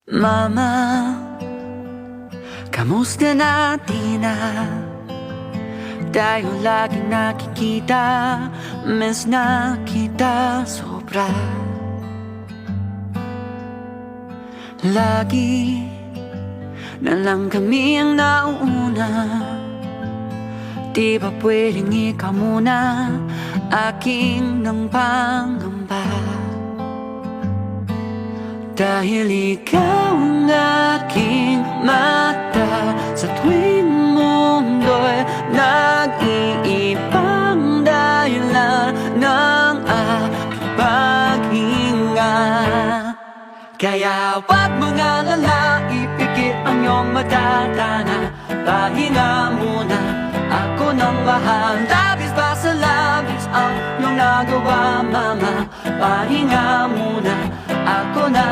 Mama, kamusta na di na tayo laging nakikita? Miss na kita sobra. Lagi na lang kami ang nauuna. Di ba pwedeng ikaw muna aking nang pangamba? Dahil ikaw ang aking mata sa tuwing mundo'y nag-iibang dahilan ng aking paghinga. Kaya wag mong alala, ipikit ang iyong matatana. Pahinga muna, ako nang mahal. Labis pa sa labis ang iyong nagawa, mama. Pahinga muna, ako na